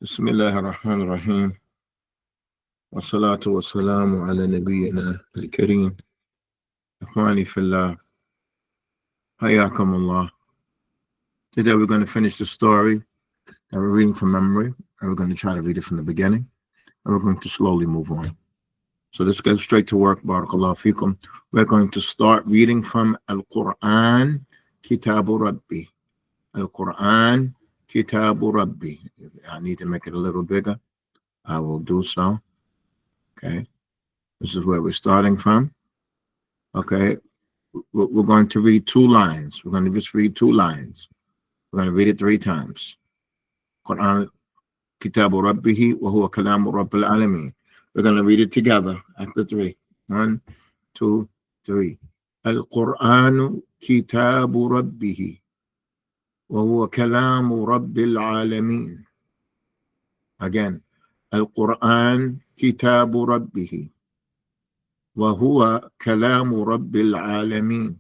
بسم الله الرحمن الرحيم والصلاة والسلام على نبينا الكريم إخواني في الله حياكم الله. Today we're going to finish the story that we're reading from memory, and we're going to try to read it from the beginning, and we're going to slowly move on. So let's get straight to work. Barakallahu fikum. We're going to start reading from Al-Quran Kitabu Rabbi. Al-Quran Kitabu Rabbi. I need to make it a little bigger. I will do so. Okay. This is where we're starting from. Okay. We're going to read two lines. We're going to just read two lines. We're going to read it three times. Quran Kitabu Rabbihi wa huwa kalamu Rabbil Alameen. We're going to read it together after three. 1, 2, 3. Al-Quran Kitabu Rabbihi wa huwa kalamu Rabbil Alameen. Again. Al-Quran Kitabu Rabbihi wa huwa kalamu Rabbil Alameen.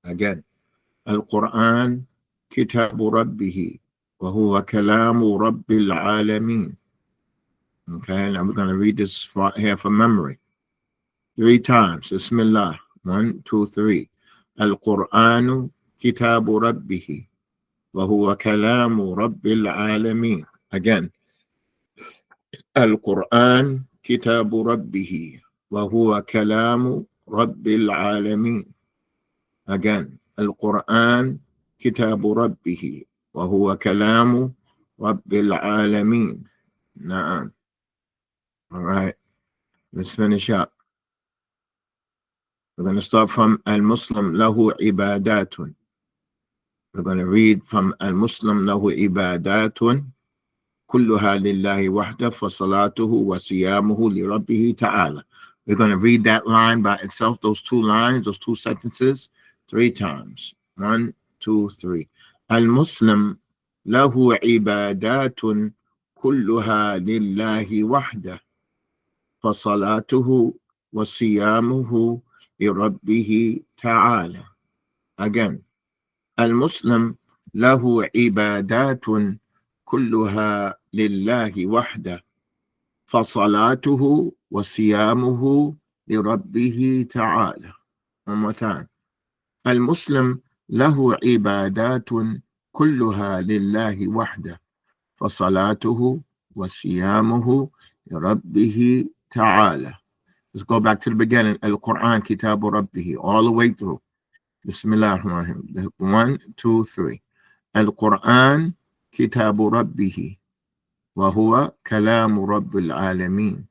Again. Al-Quran Kitabu Rabbihi wa huwa kalamu Rabbil Alameen. Okay, now we're going to read this here from memory. Three times. Bismillah. 1, 2, 3. Al-Qur'anu Kitabu Rabbihi wa huwa kalamu Rabbil Alameen. Again. Al-Qur'an Kitabu Rabbihi wa huwa kalamu Rabbil Alameen. Again. Al-Qur'an Kitabu Rabbihi wa huwa kalamu Rabbil Alameen. Na'am. All right, let's finish up. We're going to start from Al-Muslim lahu ibadatun. We're going to read from Al-Muslim lahu ibadatun kulluha lillahi wahda fa salatuhu wa siyamuhu li rabbihi ta'ala. We're going to read that line by itself, those two lines, those two sentences, three times. 1, 2, 3. Al-Muslim lahu ibadatun kulluha lillahi wahda فصلاته وصيامه لربه تعالى. Again, المسلم له عبادات كلها لله وحده فصلاته وصيامه لربه تعالى. One more time. المسلم له عبادات كلها لله وحده فصلاته وصيامه لربه تعالى. Let's go back to the beginning. Al-Quran Kitabu Rabbihi, all the way through. Bismillah ar-Rahman ar-Rahim. 1, 2, 3. Al-Quran Kitabu Rabbihi wa huwa kalamu Rabbil Alameen.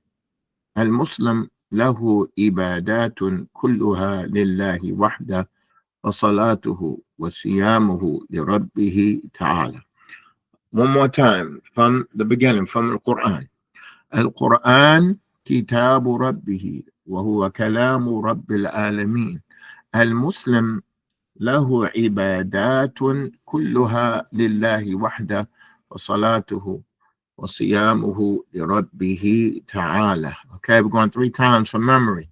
Al-Muslim lahu ibadatun kulluha lillahi wahda wa salatuhu wa siyamuhu li Rabbihi ta'ala. One more time from the beginning, from the Quran. Al-Quran Kitabu Rabbihi wa huwa kalamu Rabbil Alameen. Al-Muslim lahu ibadatun kulluha lillahi wahda wa salatuhu wa siyamuhu li Rabbihi ta'ala. Okay, we're going three times from memory.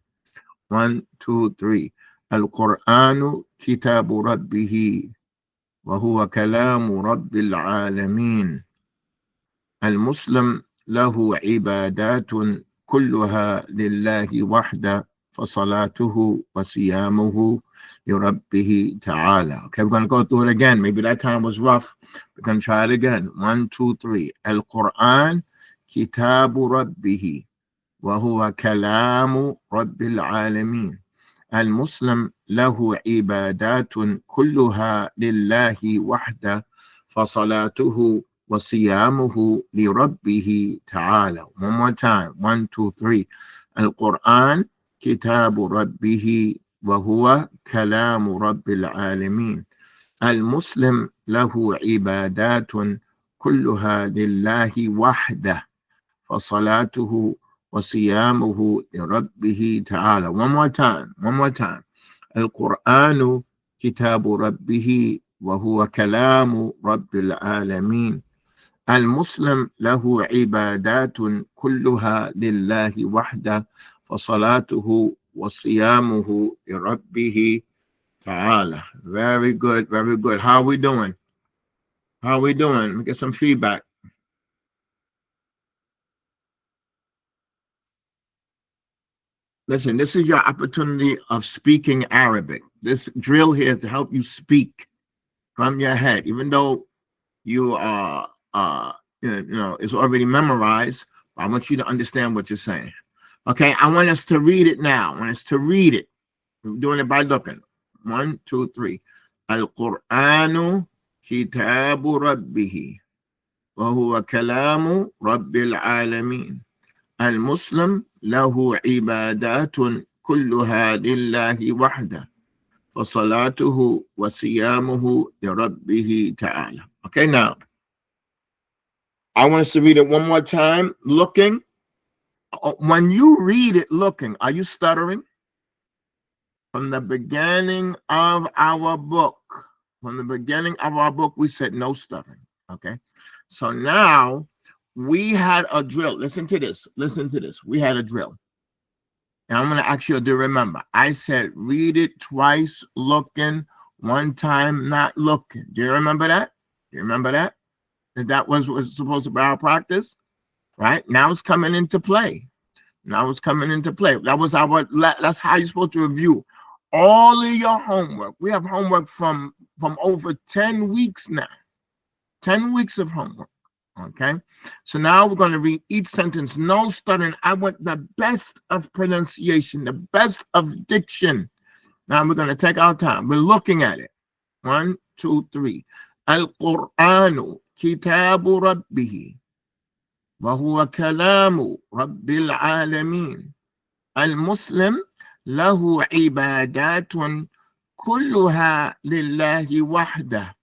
1, 2, 3. Al-Qur'anu Kitabu Rabbihi wa huwa kalamu Rabbil Alameen. Al-Muslim له عبادات كلها لله وحده فصلاته وصيامه لربه تعالى. Okay, we're going to go through it again. Maybe that time was rough. We're going to try it again. 1, 2, 3. Al-Quran Kitabu Rabbihi wa huwa kalamu Rabbil Alameen. Al-Muslim lahu ibadatun kulluha lillahi wahda fasalatuhu وصيامه لربه تعالى. One more time. 1, 2, 3. القرآن كتاب ربه وهو كلام رب العالمين. المسلم له عبادات كلها لله وحده فصلاته وصيامه لربه تعالى. One more time. One more time. القرآن كتاب ربه وهو كلام رب العالمين. المسلم له عبادات كلها لله وحده فصلاته وصيامه لربه تعالى. Very good, very good. How are we doing? How are we doing? Let me get some feedback. Listen, this is your opportunity of speaking Arabic. This drill here is to help you speak from your head, even though you are, it's already memorized. I want you to understand what you're saying. Okay, I want us to read it now. I want us to read it. We're doing it by looking. 1, 2, 3. Al-Qur'anu kitabu rabbihi wa huwa kalamu rabbil alameen. Al-Muslim lahu ibadatun kulluha lillahi wahda. فصلاته وصيامه لربه تعالى. Okay, now I want us to read it one more time. Looking. When you read it looking, are you stuttering? From the beginning of our book, we said no stuttering. Okay, so now we had a drill. Listen to this. We had a drill. And I'm going to ask you to remember. I said read it twice looking, one time not looking. Do you remember that? That was supposed to be our practice, right? Now it's coming into play. That was that's how you're supposed to review all of your homework. We have homework from over 10 weeks now. 10 weeks of homework. Okay, so now we're going to read each sentence, no stuttering. I want the best of pronunciation, the best of diction. Now we're going to take our time. We're looking at it. 1, 2, 3. Al-Qur'anu kitabu rabbihi wa huwa kalamu rabbil alameen. Al-Muslim lahu ibadatun kulluha lillahi wahda.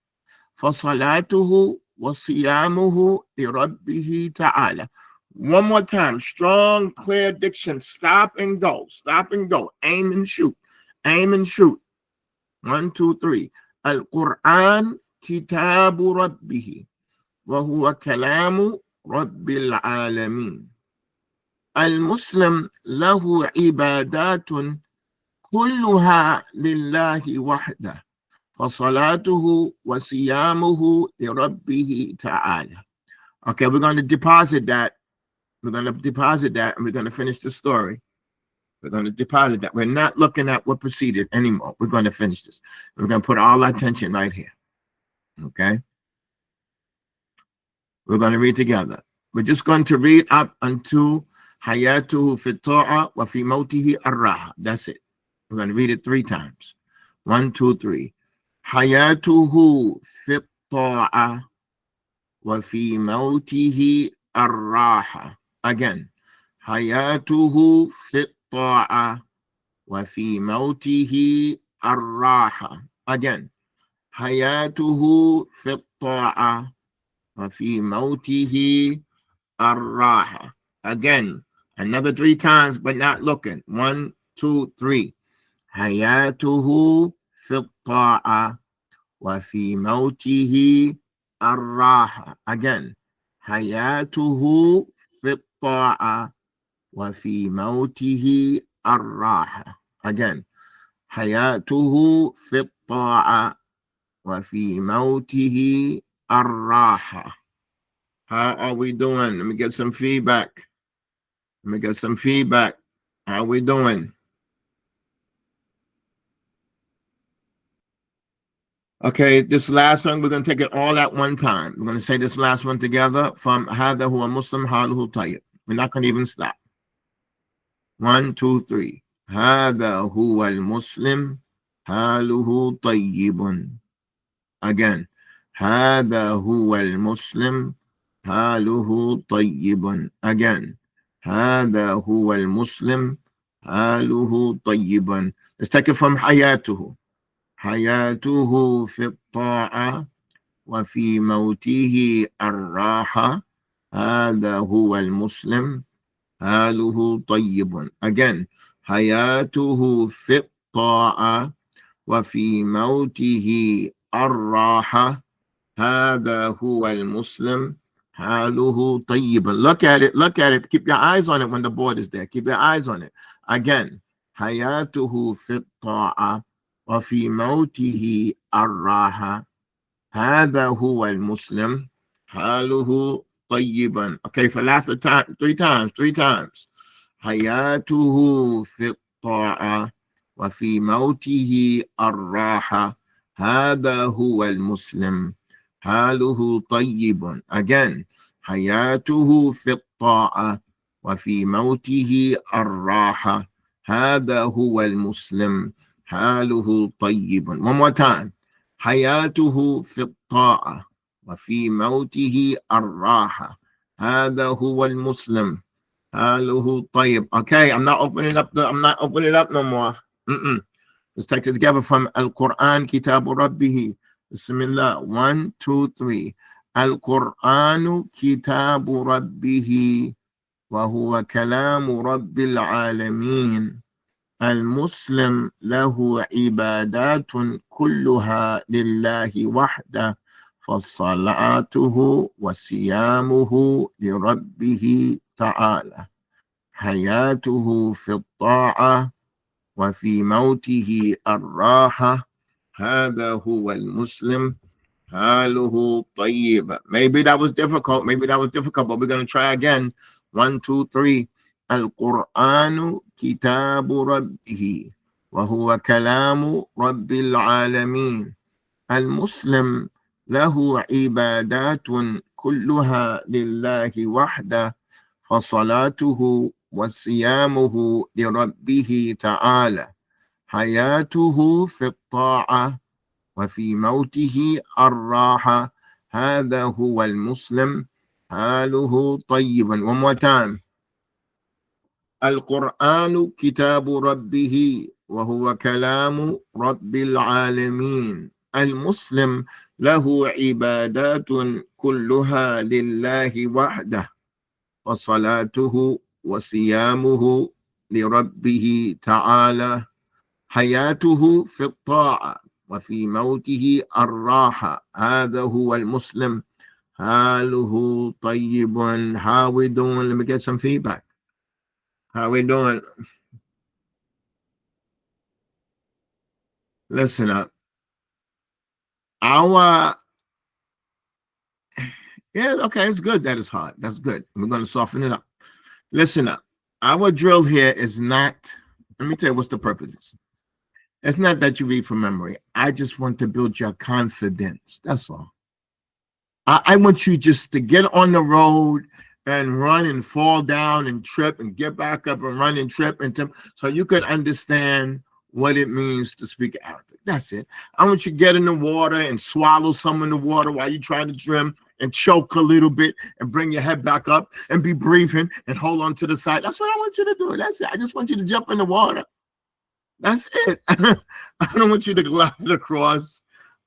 فصلاته وصيامه لربه تعالى. One more time, strong, clear diction. Stop and go. Aim and shoot. 1, 2, 3. Al-Quran kitabu rabbihi wa huwa kalamu rabbil alameen. Al-Muslim lahu ibadatun kulluha lillahi wahda. فصلاته وصيامه لربه تعالى. Okay, we're going to deposit that. And we're going to finish the story. We're going to deposit that. We're not looking at what preceded anymore. We're going to finish this. We're going to put all our attention right here. Okay? We're going to read together. We're just going to read up until Hayatuhu fi ta'a wa fi mawtihi ar-raha. That's it. We're going to read it 3 times. 1, 2, 3. حياته في الطاعة وفي موته الراحة. Again. حياته في الطاعة وفي موته الراحة. Again. حياته في الطاعة وفي موته الراحة. Again. Another 3 times, but not looking. 1, 2, 3. حياته في الطاعة وفي موته الراحة. Again. حياته في الطاعة وفي موته الراحة. Again. حياته في الطاعة وفي موته الراحة. How are we doing? Let me get some feedback. How are we doing? Okay, this last one, we're going to take it all at one time. We're going to say this last one together from هذا هو مسلم حاله طيب. We're not going to even stop. 1, 2, 3. هذا هو المسلم حاله طيب. Again. هذا هو المسلم حاله طيب. Again. هذا هو المسلم حاله طيب. Let's take it from حياته. حياته في الطاعة وفي موته الراحة. هذا هو المسلم حاله طيب. Again. حياته في الطاعة وفي موته الراحة. هذا هو المسلم حاله طيب. Look at it. Keep your eyes on it when the board is there. Keep your eyes on it. Again. حياته في الطاعة وفي موته الراحة. هذا هو المسلم حاله طيبا. Okay, 3 times. حياته في الطاعة وفي موته الراحة هذا هو المسلم حاله طيب. Again, حياته في الطاعة وفي موته الراحة هذا هو المسلم حاله طيب. One more time. حياته في الطاعة وفي موته الراحة هذا هو المسلم حاله طيب. Okay, I'm not opening up no more. Let's take it together from Al-Quran Kitabu Rabbihi. Bismillah. 1, 2, 3. Al-Quranu Kitabu Rabbihi wa huwa kalamu Rabbil Alameen. المسلم له عبادات كلها لله وحده فصلاته وصيامه لربه تعالى حياته في الطاعة وفي موته الراحة هذا هو المسلم حاله طيب. Maybe that was difficult, but we're going to try again. 1, 2, 3. القرآن كتاب ربه وهو كلام رب العالمين. المسلم له عبادات كلها لله وحده فصلاته وصيامه لربه تعالى حياته في الطاعة وفي موته الراحة هذا هو المسلم حاله طيبا. One more time. القرآن كتاب ربه وهو كلام رب العالمين. المسلم له عبادات كلها لله وحده وصلاته وصيامه لربه تعالى حياته في الطاعة وفي موته الراحة هذا هو المسلم حاله طيب. How we doing? Let me get some feedback. How we doing? Listen up. Yeah, okay, it's good that it's hard. That's good. We're going to soften it up. Listen up. Our drill here is not, let me tell you what's the purpose. It's not that you read from memory. I just want to build your confidence. That's all. I want you just to get on the road and run and fall down and trip and get back up and run and trip so you can understand what it means to speak Arabic. That's it. I want you to get in the water and swallow some in the water while you're trying to swim and choke a little bit and bring your head back up and be breathing and hold on to the side. That's what I want you to do. That's it. I just want you to jump in the water. That's it. I don't want you to glide across.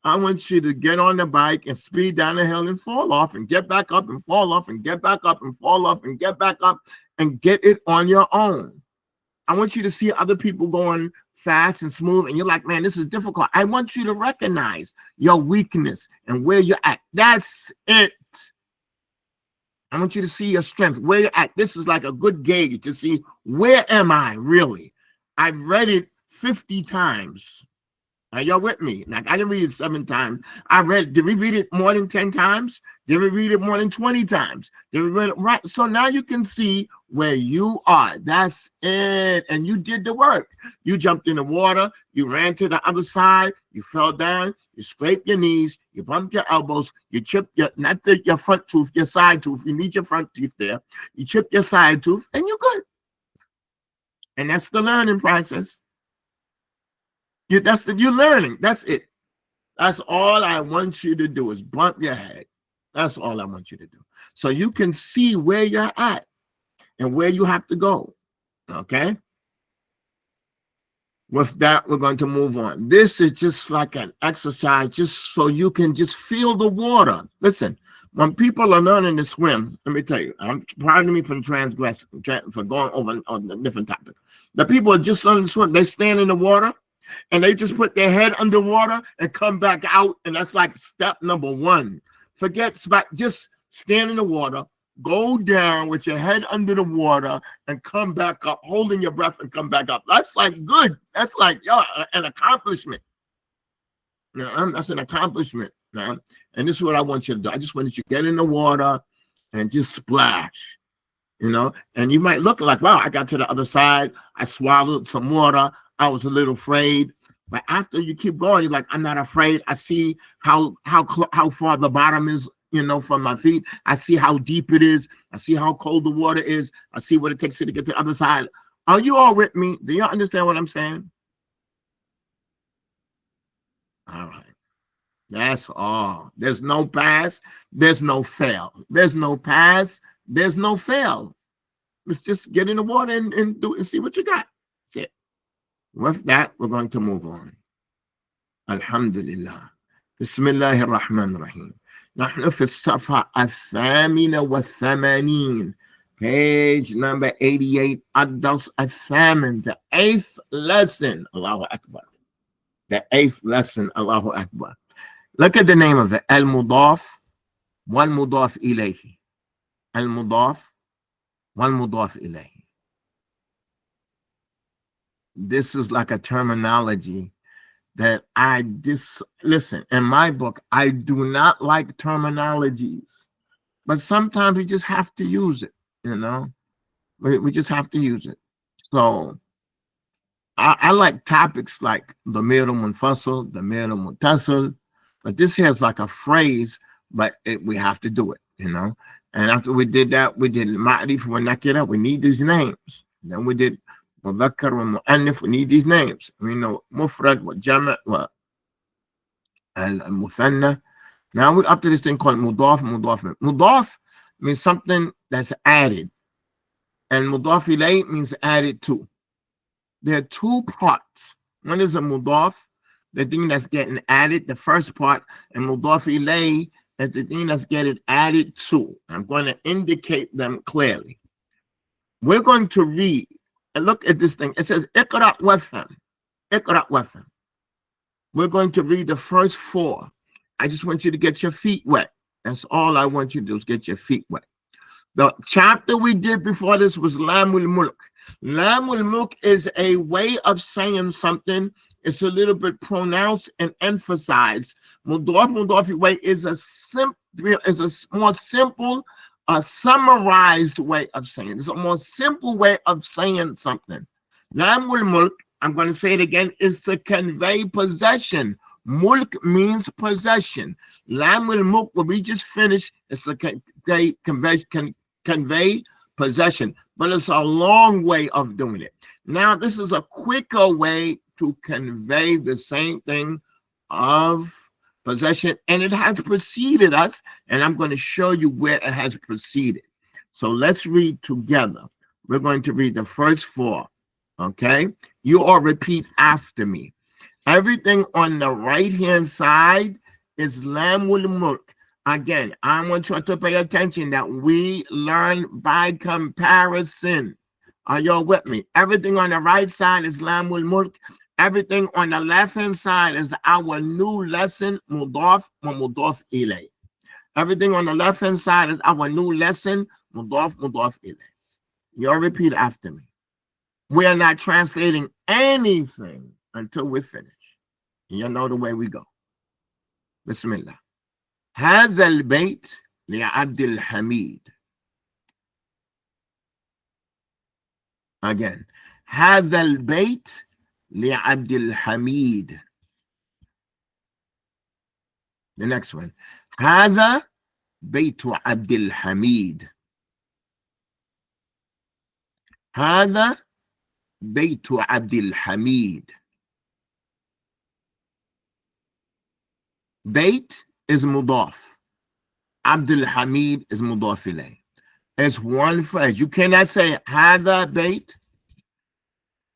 I want you to get on the bike and speed down the hill and fall off and get back up and fall off and get back up and fall off and get back up and get it on your own. I want you to see other people going fast and smooth and you're like, man, this is difficult. I want you to recognize your weakness and where you're at. That's it. I want you to see your strength, where you're at. This is like a good gauge to see, where am I really? I've read it 50 times. Are y'all with me? Like, I didn't read it 7 times. Did we read it more than 10 times? Did we read it more than 20 times? Did we read it right? So now you can see where you are. That's it. And you did the work. You jumped in the water. You ran to the other side. You fell down. You scraped your knees. You bumped your elbows. You chipped your front tooth, your side tooth. You need your front teeth there. You chipped your side tooth and you're good. And that's the learning process. You're learning. That's it. That's all I want you to do is bump your head. That's all I want you to do. So you can see where you're at and where you have to go. Okay? With that, we're going to move on. This is just like an exercise just so you can just feel the water. Listen, when people are learning to swim, let me tell you, pardon me for for going over on a different topic. The people are just learning to swim. They stand in the water and they just put their head underwater and come back out. And that's like step number 1. Just stand in the water, go down with your head under the water and come back up, holding your breath and come back up. That's like good. That's like an accomplishment. That's an accomplishment. And this is what I want you to do. I just want you to get in the water and just splash. And you might look like, wow, I got to the other side. I swallowed some water. I was a little afraid. But after you keep going, you're like, I'm not afraid. I see how far the bottom is, from my feet. I see how deep it is. I see how cold the water is. I see what it takes to get to the other side. Are you all with me? Do you understand what I'm saying? All right. That's all. There's no pass. There's no fail. There's no pass. There's no fail. Let's just get in the water and do and see what you got. That's it. With that, we're going to move on. Alhamdulillah. Bismillah ar-Rahman ar-Rahim. نحن في الصفحة الثامنة والثمانين. Page number 88. الدرس الثامن. The 8th lesson. Allahu Akbar. The 8th lesson. Allahu Akbar. Look at the name of it. Al-Mudaf wal-Mudaf ilayhi. Al-Mudaf wal-Mudaf ilayhi. This is like a terminology that listen, in my book, I do not like terminologies, but sometimes we just have to use it, we just have to use it. So I like topics like the middle munfasil, the middle muttasil, but this here is like a phrase, but we have to do it, and after we did that, we did ma'rif wa nakira. We need these names. Then we did مذكر ومؤنث. We need these names. We know مفرد وجمع والمثنى. Now we're up to this thing called مضاف. مضاف means something that's added, and مضاف إليه means added to. There are two parts. One is a مضاف, the thing that's getting added, the first part, and مضاف إليه is the thing that's getting added to. I'm going to indicate them clearly. We're going to read. And look at this thing. It says, Iqra wafham. Iqra wafham. We're going to read the first 4. I just want you to get your feet wet. That's all I want you to do is get your feet wet. The chapter we did before this was Lamul Mulk. Lamul Mulk is a way of saying something. It's a little bit pronounced and emphasized. Mudaf way is a more simple, a summarized way of saying. It's a more simple way of saying something. Lamul Mulk, I'm going to say it again, is to convey possession. Mulk means possession. Lamul Mulk, what we just finished, is to convey possession, but it's a long way of doing it. Now, this is a quicker way to convey the same thing of possession, and it has preceded us, and I'm going to show you where it has preceded. So let's read together. We're going to read the first 4, okay? You all repeat after me. Everything on the right-hand side is Lamul Mulk. Again, I want you to pay attention that we learn by comparison. Are y'all with me? Everything on the right side is Lamul Mulk. Everything on the left-hand side is our new lesson, Mudaf wa Mudaf Ilay. Everything on the left-hand side is our new lesson, Mudaf Ilay. Y'all repeat after me. We are not translating anything until we're finished. You know the way we go. Bismillah. هذا البيت لعبد الحميد. Again. هذا البيت لعبد الحميد. The next one. هذا بيت عبد الحميد. هذا بيت عبد الحميد. بيت is mudaf. Abdul Hamid is mudaf ilayh. It's one phrase. You cannot say هذا بيت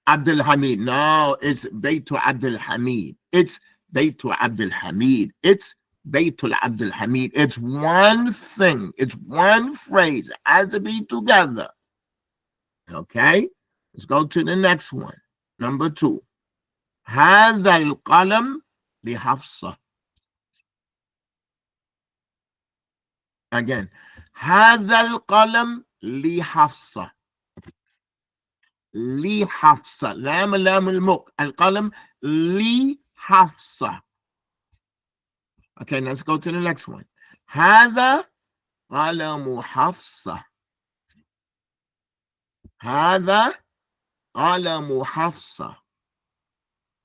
Abdul Hamid. No, it's Baytu Abdul Hamid. It's Baytu Abdul Hamid. It's Baytul Abdul Hamid. It's one thing. It's one phrase. It has to be together. Okay? Let's go to the next one. Number 2. هذا القلم لحفصة. Again. هذا القلم لحفصة. لحفصة. لام المك. القلم لحفصة. Okay, let's go to the next one. هذا قلم حفصة. هذا قلم حفصة.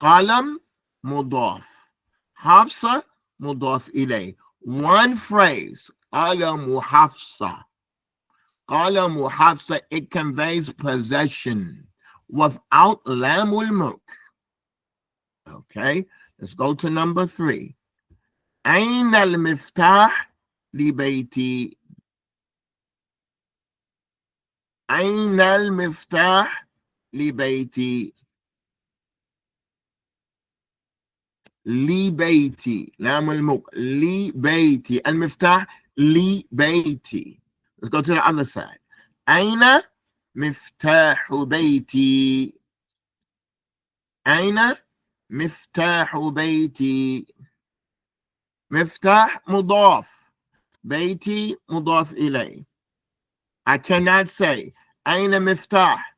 قلم مضاف. حفصة مضاف إليه. One phrase. قلم حفصة. قلم حفصة. It conveys possession without لام الملك. Okay, let's go to number 3. أين المفتاح لبيتي؟ أين المفتاح لبيتي؟ لبيتي. لام الملك. لبيتي. المفتاح لبيتي. Let's go to the other side. أين مفتاح بيتي؟ أين مفتاح بيتي؟ مفتاح مضاف. بيتي مضاف إليه. I cannot say أين مفتاح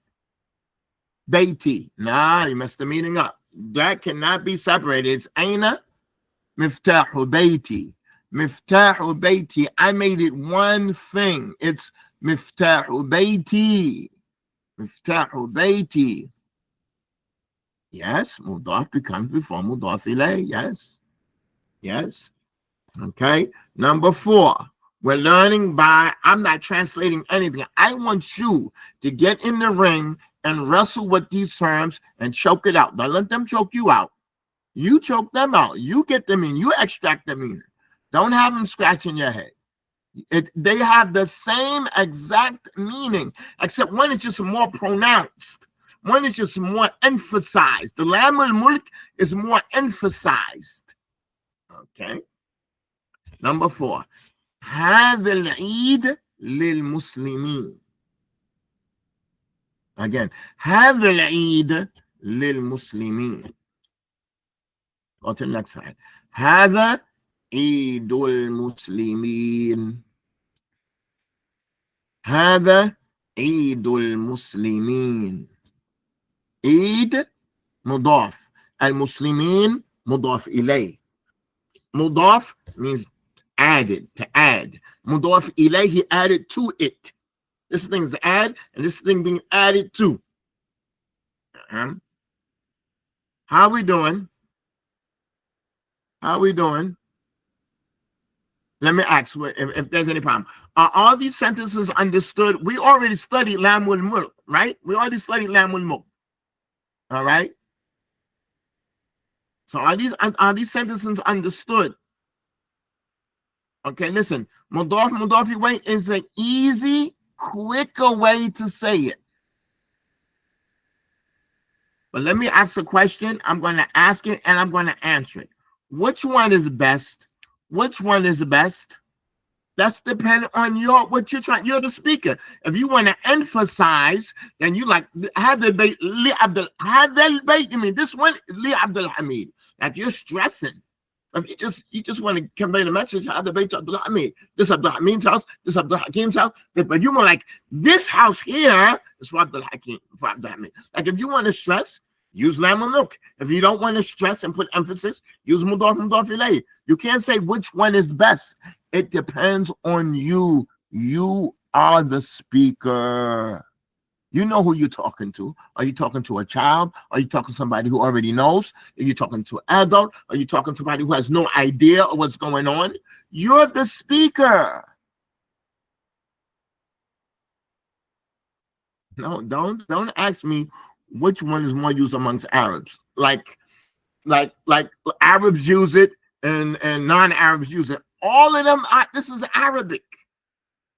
بيتي. Nah, you messed the meaning up. That cannot be separated. It's أين مفتاح بيتي. مفتاح بيتي. I made it one thing. It's مفتاح بيتي. مفتاح بيتي. Yes, مضاف becomes before مضاف إليه. Yes. Yes. Okay. Number 4. We're learning by, I'm not translating anything. I want you to get in the ring and wrestle with these terms and choke it out. Don't let them choke you out. You choke them out. You get them in. You extract them in. Don't have them scratching your head. They have the same exact meaning, except one is just more pronounced. One is just more emphasized. The Lam al-Mulk is more emphasized. Okay. Number 4. هذا العيد للمسلمين. Again, هذا العيد للمسلمين. Go to the next slide. هذا عيد المسلمين. هذا عيد المسلمين. عيد مضاف. المسلمين مضاف إليه. مضاف means added, to add. مضاف إليه, he added to it. This thing is add, and this thing being added to. How are we doing? How are we doing? Let me ask if there's any problem. Are all these sentences understood? We already studied Lam wal Mulk, right? We already studied Lam wal Mulk. All right. So are these sentences understood? Okay, listen. Mudaf way is an easy, quicker way to say it. But let me ask a question. I'm going to ask it and I'm going to answer it. Which one is best? Which one is best? That's dependent on what you're trying. You're the speaker. If you want to emphasize, then you like have the bait. I mean, this one is Li Abdul Hamid. Like you're stressing. If you just want to convey the message, have the bait Abdul Hamid. This Abdul Hamid's house. This Abdul Hakim's house. But you want like this house here is for Abdul Hakim. For Abdul Hamid. Like if you want to stress, use Lam al Mulk. If you don't want to stress and put emphasis, use Mudaf Ilayh. You can't say which one is best. It depends on you. You are the speaker. You know who you're talking to. Are you talking to a child? Are you talking to somebody who already knows? Are you talking to an adult? Are you talking to somebody who has no idea of what's going on? You're the speaker. No, don't ask me which one is more used amongst Arabs. Like Arabs use it and non-Arabs use it. All of them, this is Arabic.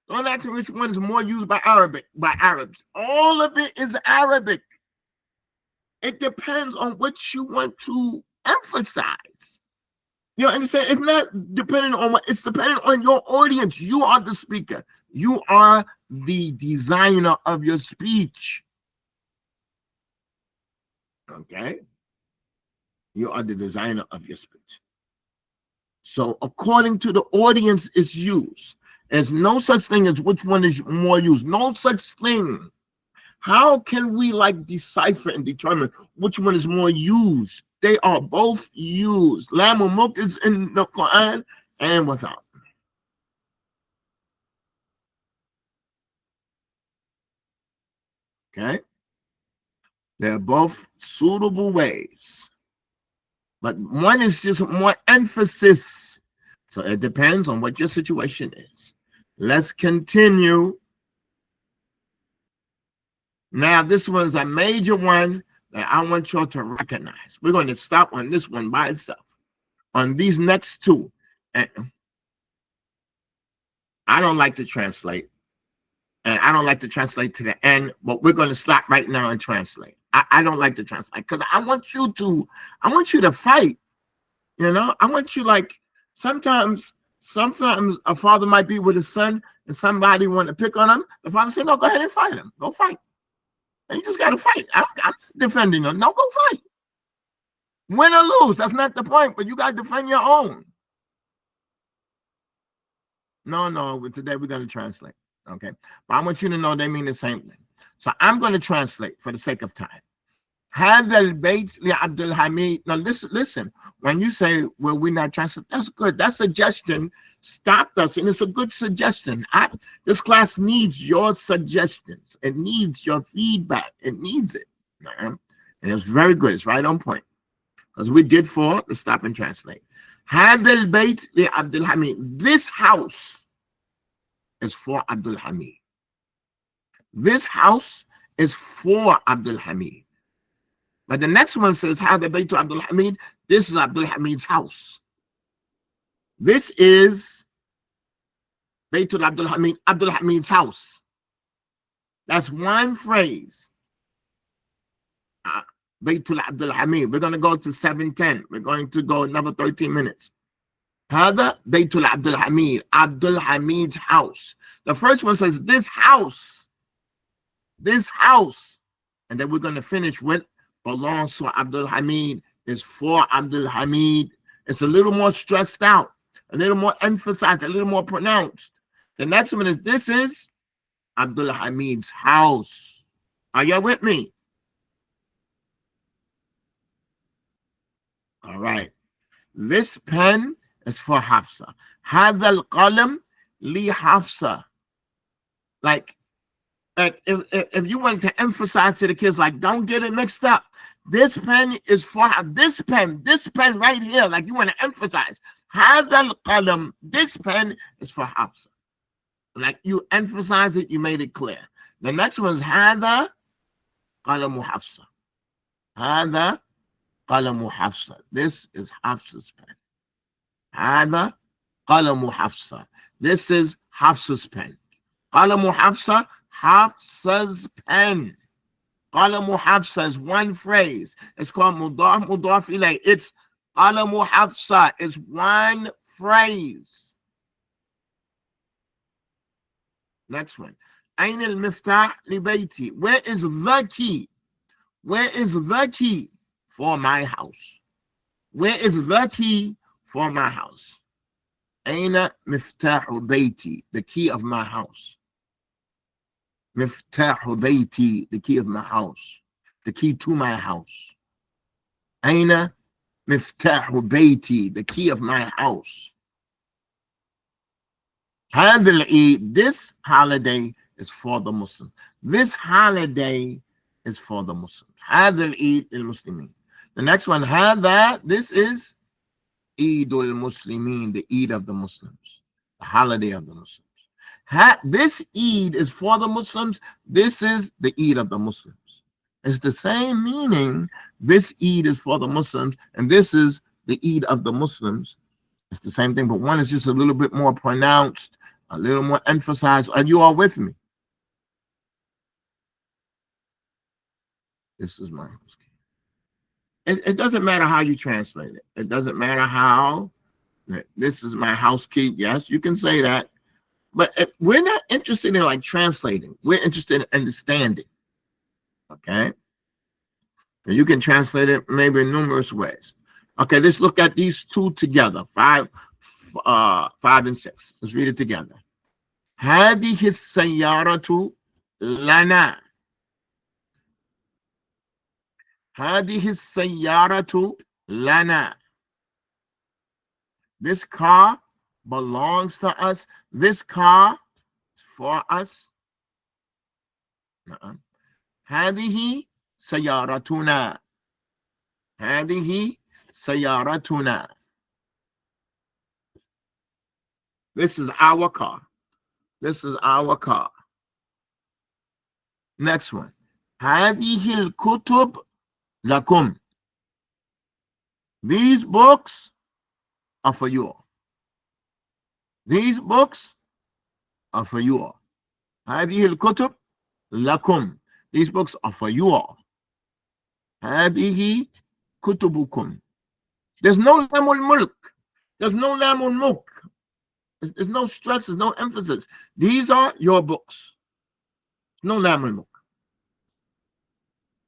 Don't ask me which one is more used by Arabs. All of it is Arabic. It depends on what you want to emphasize. You understand? It's not dependent on it's dependent on your audience. You are the speaker. You are the designer of your speech. Okay? You are the designer of your speech. So according to the audience is used. There's no such thing as which one is more used. No such thing. How can we like decipher and determine which one is more used? They are both used. Lam al-Mulk is in the Quran and without. Okay? They're both suitable ways. But one is just more emphasis. So it depends on what your situation is. Let's continue. Now, this one's a major one that I want y'all to recognize. We're going to stop on this one by itself. On these next two, and I don't like to translate, and I don't like to translate to the end, but we're going to stop right now and translate. I don't like to translate because I want you to fight. I want you, like, sometimes a father might be with his son and somebody want to pick on him. The father said, no, go ahead and fight him. Go fight. And you just got to fight. I'm defending him. No, go fight. Win or lose, that's not the point, but you got to defend your own. No, today we're going to translate, okay? But I want you to know they mean the same thing. So I'm going to translate for the sake of time. هذا البيت لعبد الحميد. Now listen. When you say, well, we're not translating, that's good. That suggestion stopped us, and it's a good suggestion. This class needs your suggestions. It needs your feedback. It needs it. And it's very good. It's right on point. Because we did 4, let's stop and translate. هذا البيت لعبد الحميد. This house is for Abdul Hamid. This house is for Abdul Hamid. But the next one says, هذا بيت Abdul Hamid. This is Abdul Hamid's house. This is Baytul Abdul Hamid, Abdul Hamid's house. That's one phrase. Baytul Abdul Hamid. We're going to go to 7:10. We're going to go another 13 minutes. هذا Baytul Abdul Hamid, Abdul Hamid's house. The first one says, this house. And then we're going to finish with belongs to Abdul Hamid, is for Abdul Hamid. It's a little more stressed out, a little more emphasized, a little more pronounced. The next one is, this is Abdul Hamid's house. Are y'all with me? All right. This pen is for Hafsa. هذا القلم لحفصة. Like if you want to emphasize to the kids, like, don't get it mixed up. This pen is for this pen right here. Like, you want to emphasize. هذا القلم. This pen is for Hafsa. Like, you emphasize it, you made it clear. The next one is هذا قلم حفصة. هذا قلم حفصة. This is Hafsa's pen. هذا قلم حفصة. This is Hafsa's pen. قلم حفصة, Hafsa's pen. قلم حفصة is one phrase. It's called مضاف مضاف إليه. It's قلم حفصة is one phrase. Next one. أين المفتاح لبيتي? Where is the key? Where is the key for my house? Where is the key for my house? أين مفتاح بيتي? The key of my house. مفتاح بيتي, the key of my house. The key to my house. أين مفتاح بيتي? The key of my house. هذا العيد, this holiday is for the Muslim. This holiday is for the Muslims. هذا العيد للمسلمين. The next one, هذا, this is Eid al-Muslimin, the Eid of the Muslims, the holiday of the Muslims. This Eid is for the Muslims. This is the Eid of the Muslims. It's the same meaning. This Eid is for the Muslims, and this is the Eid of the Muslims. It's the same thing, but one is just a little bit more pronounced, a little more emphasized. Are you all with me? This is my house key. It doesn't matter how you translate it. It doesn't matter how. This is my house key. Yes, you can say that. But we're not interested in, like, translating. We're interested in understanding. Okay? And you can translate it maybe in numerous ways. Okay, let's look at these two together. 5 and 6. Let's read it together. هذه السيارة لنا. هذه السيارة لنا. This car belongs to us. This car is for us. هذه سيارتنا. هذه سيارتنا. This is our car. This is our car. Next one. هذه الكتب لكم. These books are for you all. These books are for you all. هذه الكتب لكم. These books are for you all. هذه كتبكم. There's no lam al-mulk. There's no lam al-mulk. There's no stress. There's no emphasis. These are your books. No lam al-mulk.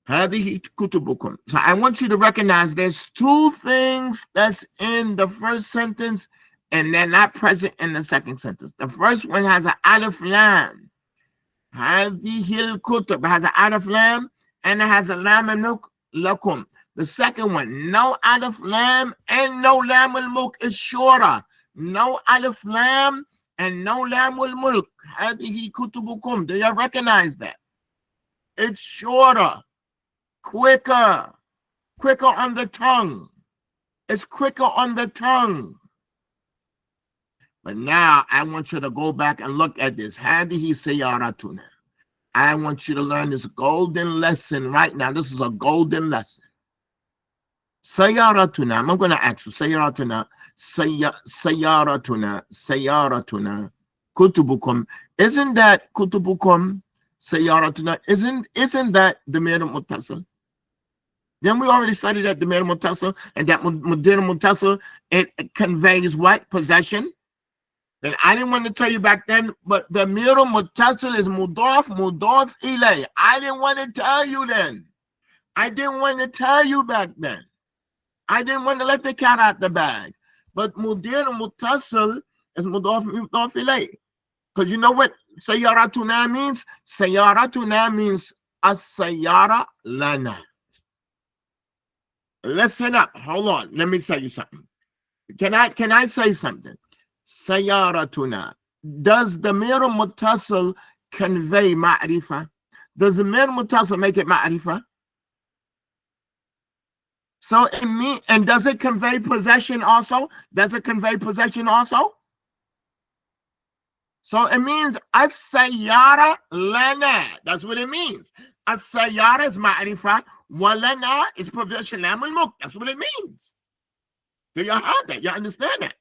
هذه كتبكم. So I want you to recognize there's two things that's in the first sentence and they're not present in the second sentence. The first one has an alif lam. هذه الكتب has an alif lam and it has a lam al-mulk lakum. The second one, no alif lam and no lam al-mulk is shorter. No alif lam and no lam al-mulk. هذه كتبكم. Do you recognize that? It's shorter. Quicker on the tongue. It's quicker on the tongue. But now I want you to go back and look at this. هذه سيارتنا. I want you to learn this golden lesson right now. This is a golden lesson. سيارتنا. I'm going to ask you. سيارتنا. سيارتنا. كتبكم. Isn't that كتبكم? سيارتنا. Isn't that the ضمير المتصل? Then we already studied that the ضمير المتصل and that ضمير المتصل it conveys what? Possession. Then I didn't want to tell you back then, but the ضمير المتصل is مضاف إليه. I didn't want to tell you then. I didn't want to tell you back then. I didn't want to let the cat out the bag. But ضمير المتصل is مضاف إليه. Because you know what سيارتنا means? سيارتنا means السيارة لنا. Listen up. Hold on. Let me tell you something. Can I say something? سيارتنا. Does the ضمير المتصل convey معرفة? Does the ضمير المتصل make it معرفة? So it means, and does it convey possession also? Does it convey possession also? So it means السيارة لنا. That's what it means. السيارة is معرفة. ولنا is possession. لام الملك. That's what it means. Do you have that? You understand that?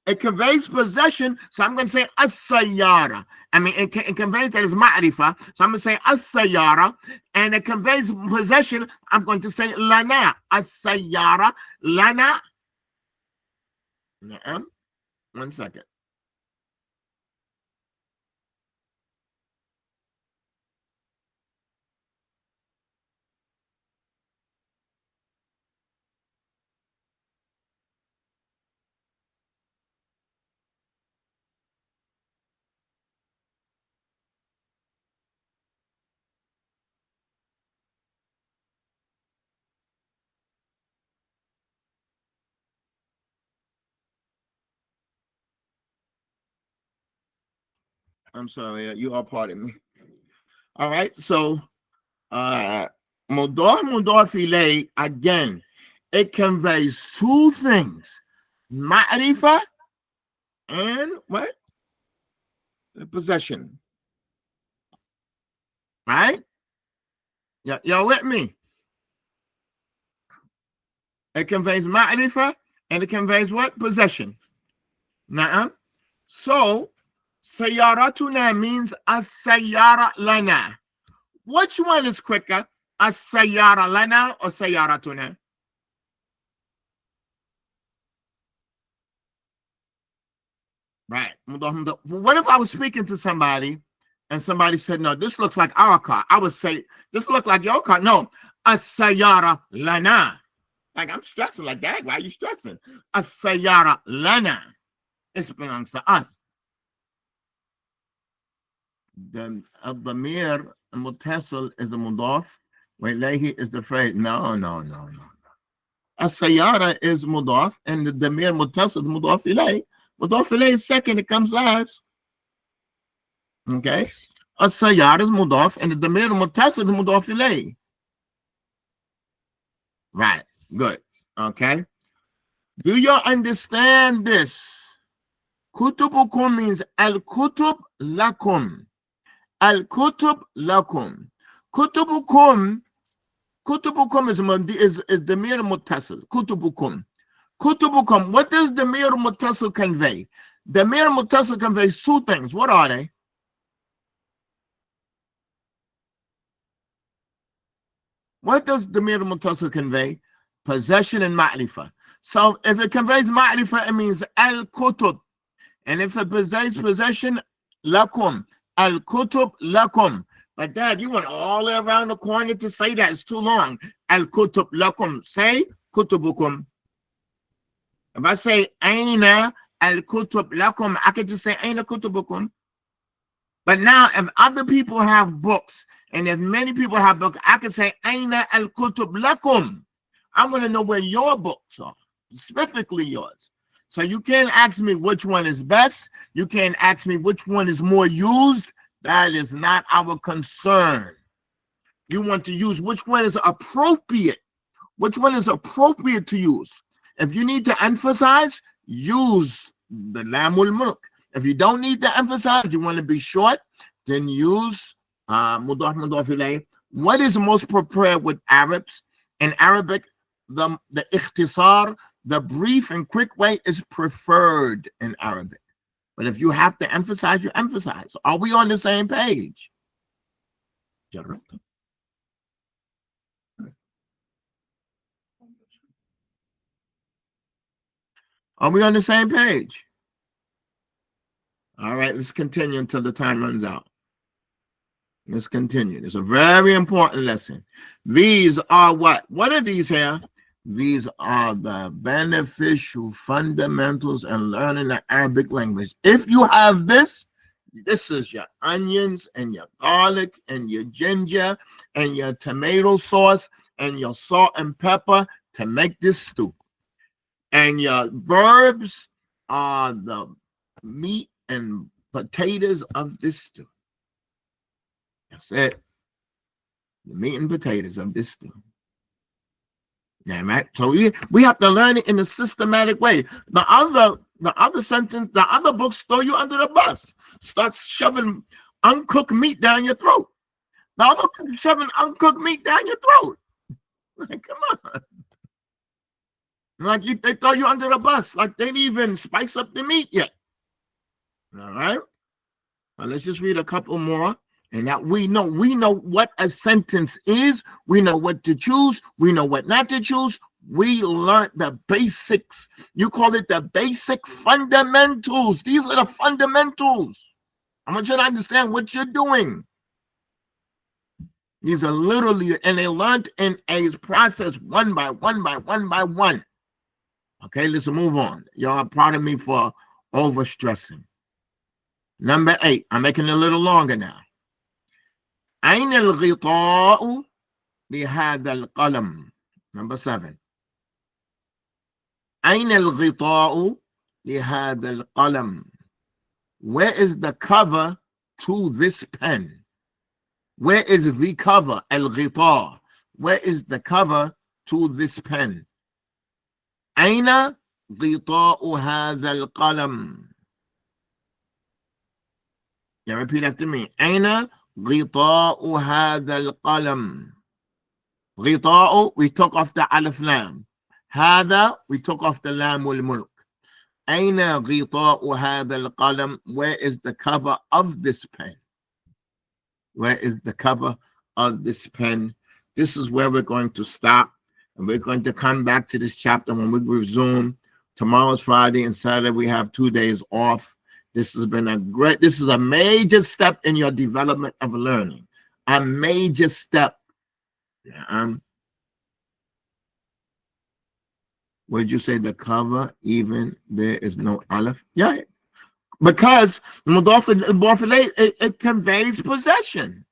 It conveys possession. So I'm going to say السيارة. I mean, it conveys that it's معرفة. So I'm going to say السيارة. And it conveys possession. I'm going to say لنا. السيارة لنا. نعم. 1 second. I'm sorry, you all pardon me. All right, so مضاف إليه, again, it conveys two things. معرفة and what? The possession. Right? Y'all with me? It conveys معرفة and it conveys what? Possession. نعم. So سيارتنا means السيارة لنا. Which one is quicker? السيارة لنا or سيارتنا? Right. What if I was speaking to somebody and somebody said, no, this looks like our car? I would say, this looks like your car. No, السيارة لنا. Like, I'm stressing like that. Why are you stressing? السيارة لنا. It belongs to us. The الضمير المتصل is the مضاف وإليه is the phrase. No. السيارة is مضاف and the ضمير المتصل is مضاف إليه. مضاف إليه is second, it comes last. Okay. السيارة is مضاف and the ضمير المتصل is مضاف إليه. Right, good. Okay. Do you understand this? كتبكم means الكتب لكم. الكتب لكم. كتبكم is ضمير متصل. كتبكم. كتبكم. What does ضمير متصل convey? ضمير متصل conveys two things. What are they? What does ضمير متصل convey? Possession and ma'rifah. So if it conveys ma'rifah, it means al-kutub. And if it conveys possession, lakum. Al-kutub lakum. But Dad, you went all the way around the corner to say that. It's too long. Al-kutub lakum. Say kutubukum. If I say aina al-kutub lakum, I could just say aina kutubukum. But now, if other people have books, and if many people have books, I can say aina al-kutub lakum. I want to know where your books are, specifically yours. So you can't ask me which one is best. You can't ask me which one is more used. That is not our concern. You want to use which one is appropriate. Which one is appropriate to use. If you need to emphasize, use the lamul mulk. If you don't need to emphasize, you want to be short, then use mudaf mudaf ilayh. What is most prepared with Arabs? In Arabic, the ikhtisar, the brief and quick way is preferred in Arabic. But if you have to emphasize, you emphasize. Are we on the same page? Are we on the same page? All right, let's continue until the time runs out. Let's continue. It's a very important lesson. These are what? What are these here? These are the beneficial fundamentals in learning the Arabic language. If you have this, this is your onions and your garlic and your ginger and your tomato sauce and your salt and pepper to make this stew. And your verbs are the meat and potatoes of this stew. That's it. The meat and potatoes of this stew. Yeah, right. So we have to learn it in a systematic way. The other sentence, the other books throw you under the bus. Start shoving uncooked meat down your throat. The other books shoving uncooked meat down your throat. Like, come on. Like they throw you under the bus. Like they didn't even spice up the meat yet. All right. Now let's just read a couple more. And that we know what a sentence is. We know what to choose. We know what not to choose. We learned the basics. You call it the basic fundamentals. These are the fundamentals. I want you to understand what you're doing. These are literally, and they learned in a process one by one by one by one. Okay, let's move on. Y'all pardon me for overstressing. Number 8. I'm making it a little longer now. أين الغطاء لهذا القلم? Number 7. أين الغطاء لهذا القلم? Where is the cover to this pen? Where is the cover? الغطاء. Where is the cover to this pen? أين غطاء هذا القلم? Yeah, repeat after me. أين غطاء هذا القلم? غطاء, we took off the alif lam. هذا, we took off the lam wal mulk. أين غطاء هذا القلم? Where is the cover of this pen? Where is the cover of this pen? This is where we're going to stop. And we're going to come back to this chapter when we resume. Tomorrow's Friday and Saturday. We have 2 days off. This has been this is a major step in your development of learning. A major step. Would you say the cover, even there is no aleph? Yeah. Because it conveys possession.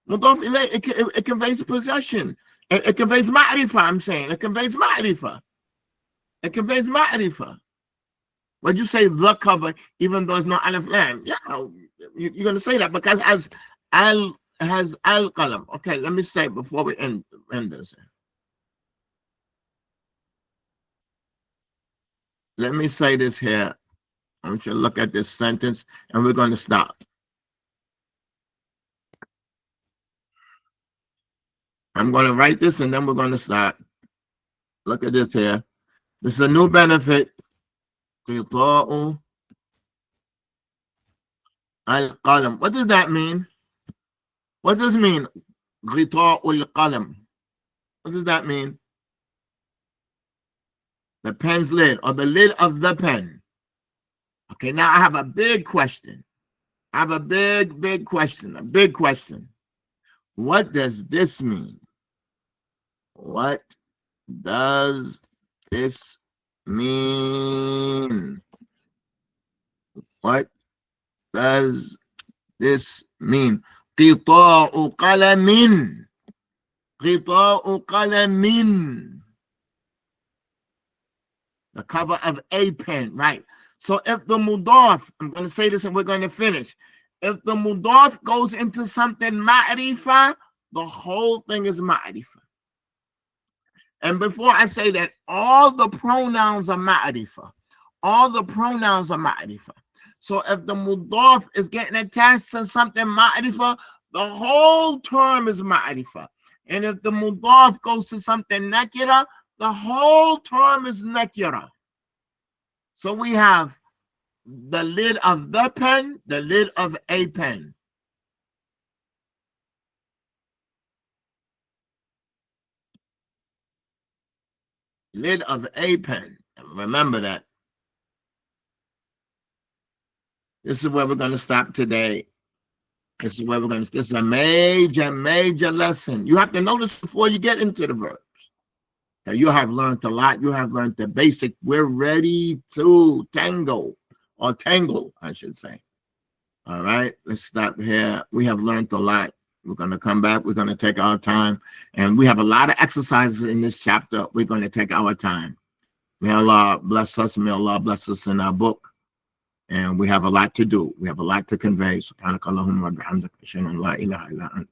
It conveys possession. It conveys ma'rifah, I'm saying. It conveys ma'rifah. It conveys ma'rifah. Would you say the cover, even though it's not alif lam? Yeah, you're going to say that because as al has al qalam. Okay, let me say before we end this. Let me say this here. I want you to look at this sentence, and we're going to stop. I'm going to write this, and then we're going to stop. Look at this here. This is a new benefit. Qita'u al-qalam. What does that mean? What does it mean? Qita'u al-qalam. What does that mean? The pen's lid, or the lid of the pen. Okay, now I have a big question. I have a big question. A big question. What does this mean? What does this mean? What does this mean? قطاع قلم. قطاع قلم. The cover of a pen, right? So if the mudaf, I'm going to say this and we're going to finish. If the mudaf goes into something ma'rifah, the whole thing is ma'rifah. And before I say that, all the pronouns are ma'rifah. All the pronouns are ma'rifah. So if the mudaf is getting attached to something ma'rifah, the whole term is ma'rifah. And if the mudaf goes to something nakira, the whole term is nakira. So we have the lid of the pen, the lid of a pen. Lid of a pen. Remember that. This is where we're going to stop today. This is where we're going to. This is a major lesson. You have to notice before you get into the verbs. Now you have learned a lot. You have learned the basic. We're ready to tango, or tangle, I should say. All right, let's stop here. We have learned a lot. We're going to come back. We're going to take our time. And we have a lot of exercises in this chapter. We're going to take our time. May Allah bless us. May Allah bless us in our book. And we have a lot to do. We have a lot to convey. Subhanakallahumma wa bihamdika. Ashhadu an la ilaha illa anta.